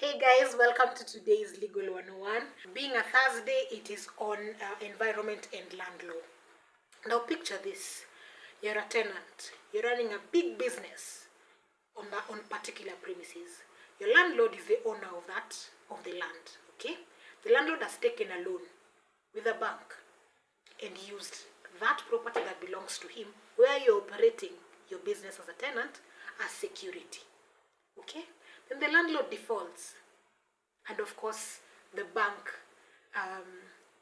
Hey guys, welcome to today's Legal 101. Being a Thursday, it is on environment and land law. Now picture this. You're a tenant. You're running a big business on particular premises. Your landlord is the owner of the land, okay? The landlord has taken a loan with a bank and used that property that belongs to him where you're operating your business as a tenant as security. Okay? Then the landlord defaults. And of course, the bank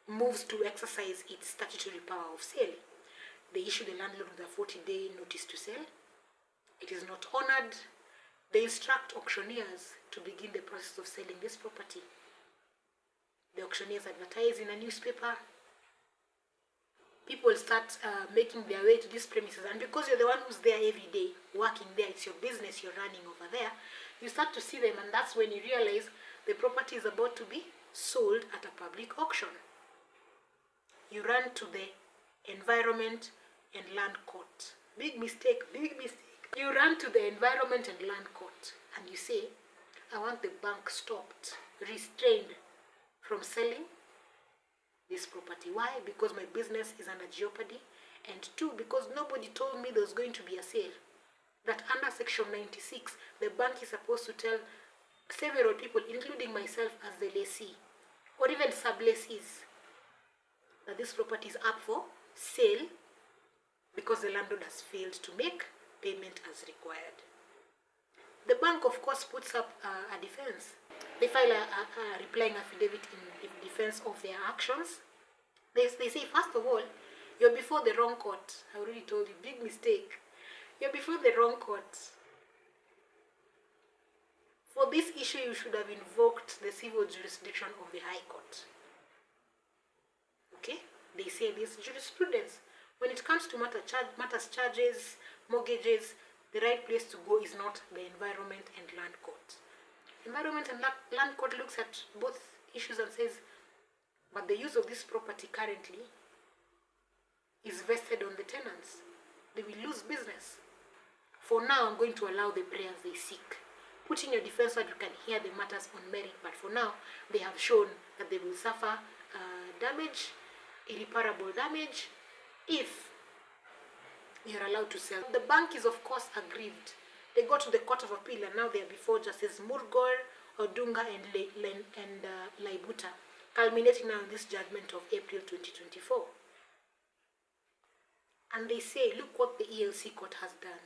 moves to exercise its statutory power of sale. They issue the landlord with a 40-day notice to sell. It is not honored. They instruct auctioneers to begin the process of selling this property. The auctioneers advertise in a newspaper. People start making their way to these premises, and because you're the one who's there every day, working there, it's your business you're running over there, you start to see them, and that's when you realize the property is about to be sold at a public auction. You run to the Environment and Land Court. Big mistake. You run to the Environment and Land Court and you say, I want the bank stopped, restrained from selling this property. Why? Because my business is under jeopardy, and two, because nobody told me there was going to be a sale. That under section 96, the bank is supposed to tell several people, including myself as the lessee, or even sublessees, that this property is up for sale because the landlord has failed to make payment as required. The bank, of course, puts up a defense. They file a replying affidavit in defense of their actions. They say, first of all, you're before the wrong court. I already told you, big mistake. You're before the wrong court. For this issue, you should have invoked the civil jurisdiction of the High Court. Okay? They say this jurisprudence. When it comes to matters charges, mortgages, the right place to go is not the Environment and Land Court. Environment and Land Court looks at both issues and says, but the use of this property currently is vested on the tenants. They will lose business. For now, I'm going to allow the prayers they seek. Put in your defense so that you can hear the matters on merit, but for now, they have shown that they will suffer damage, irreparable damage, if you're allowed to sell. The bank is, of course, aggrieved. They go to the Court of Appeal, and now they are before Justice Murgor, Odunga, and Laibuta, culminating now in this judgment of April 2024. And they say, look what the ELC court has done.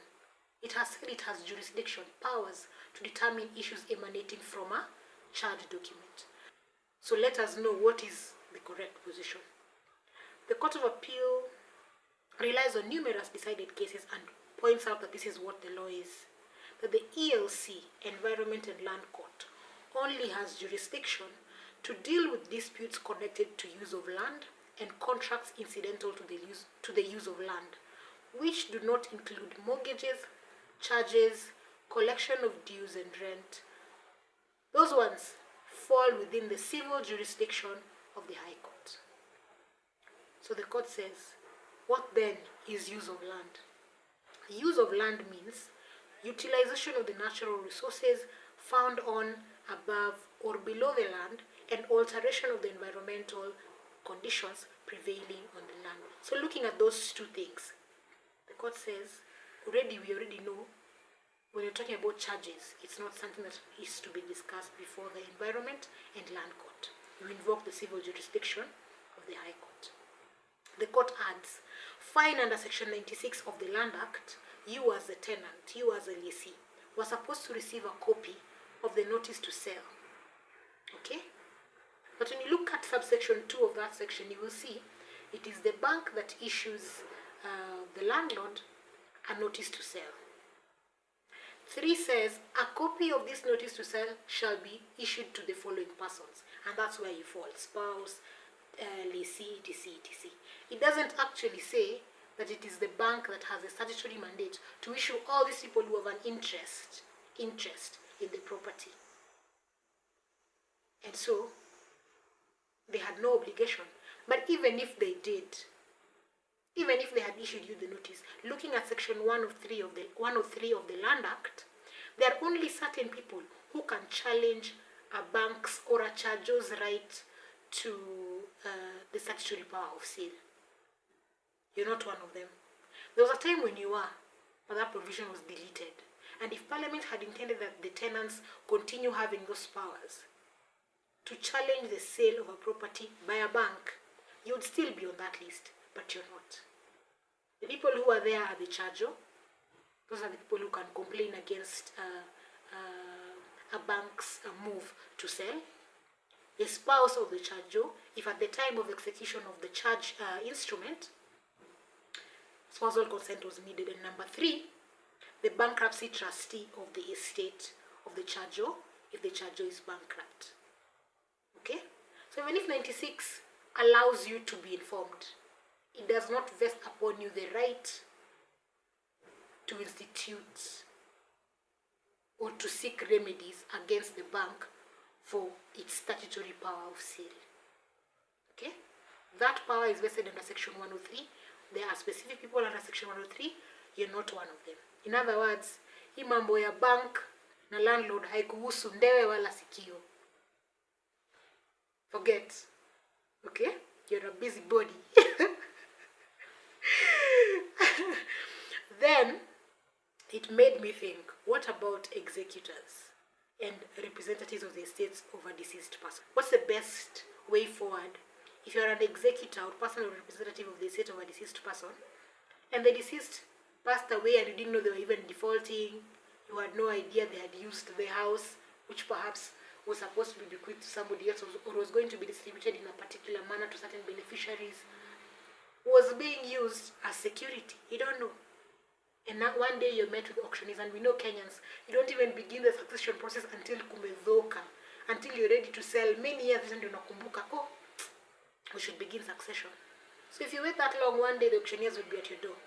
It has said it has jurisdiction, powers to determine issues emanating from a charge document. So let us know what is the correct position. The Court of Appeal relies on numerous decided cases and points out that this is what the law is. That the ELC, Environment and Land Court, only has jurisdiction to deal with disputes connected to use of land and contracts incidental to the use of land, which do not include mortgages, charges, collection of dues and rent. Those ones fall within the civil jurisdiction of the High Court. So the court says, what then is use of land? Use of land means utilization of the natural resources found on, above, or below the land, and alteration of the environmental conditions prevailing on the land. So looking at those two things, the court says, we already know when you're talking about charges, it's not something that is to be discussed before the Environment and Land Court. You invoke the civil jurisdiction of the High Court. The court adds, fine under section 96 of the Land Act, you as a tenant, you as a lessee, were supposed to receive a copy of the notice to sell. Okay? But when you look at subsection 2 of that section, you will see it is the bank that issues the landlord a notice to sell. 3 says, a copy of this notice to sell shall be issued to the following persons. And that's where you fall, spouse, lessee, etc., etc. It doesn't actually say that it is the bank that has a statutory mandate to issue all these people who have an interest in the property. And so, they had no obligation. But even if they did, even if they had issued you the notice, looking at section 103 of the Land Act, there are only certain people who can challenge a bank's or a charge's right to the statutory power of sale. You're not one of them. There was a time when you were, but that provision was deleted. And if Parliament had intended that the tenants continue having those powers to challenge the sale of a property by a bank, you would still be on that list, but you're not. The people who are there are the charger. Those are the people who can complain against a bank's move to sell. The spouse of the charger, if at the time of execution of the charge instrument, spousal consent was needed. And number 3, the bankruptcy trustee of the estate of the charger, if the charger is bankrupt. Okay? So even if 96 allows you to be informed, it does not vest upon you the right to institute or to seek remedies against the bank for its statutory power of sale. Okay? That power is vested under Section 103. There are specific people under Section 103. You're not one of them. In other words, hii mambo ya bank na landlord haikuhusu ndewe wala sikio. Forget. Okay? You're a busybody. Then, it made me think, what about executors and representatives of the estates of a deceased person? What's the best way forward if you're an executor or personal representative of the estate of a deceased person, and the deceased passed away and you didn't know they were even defaulting, you had no idea they had used the house, which perhaps was supposed to be bequeathed to somebody else or was going to be distributed in a particular manner to certain beneficiaries, was being used as security. You don't know. And now one day you're met with auctioneers, and we know Kenyans, you don't even begin the succession process until kumedhoka, until you're ready to sell. Many years later, unakumbuka, oh, we should begin succession. So if you wait that long, one day the auctioneers will be at your door.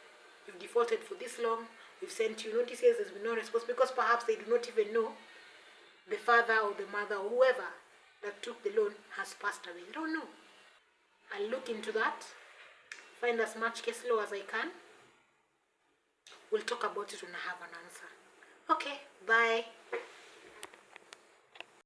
You've defaulted for this long, we've sent you notices, there's been no response, because perhaps they do not even know the father or the mother or whoever that took the loan has passed away. They don't know. I'll look into that, find as much case law as I can. We'll talk about it when I have an answer. Okay, bye.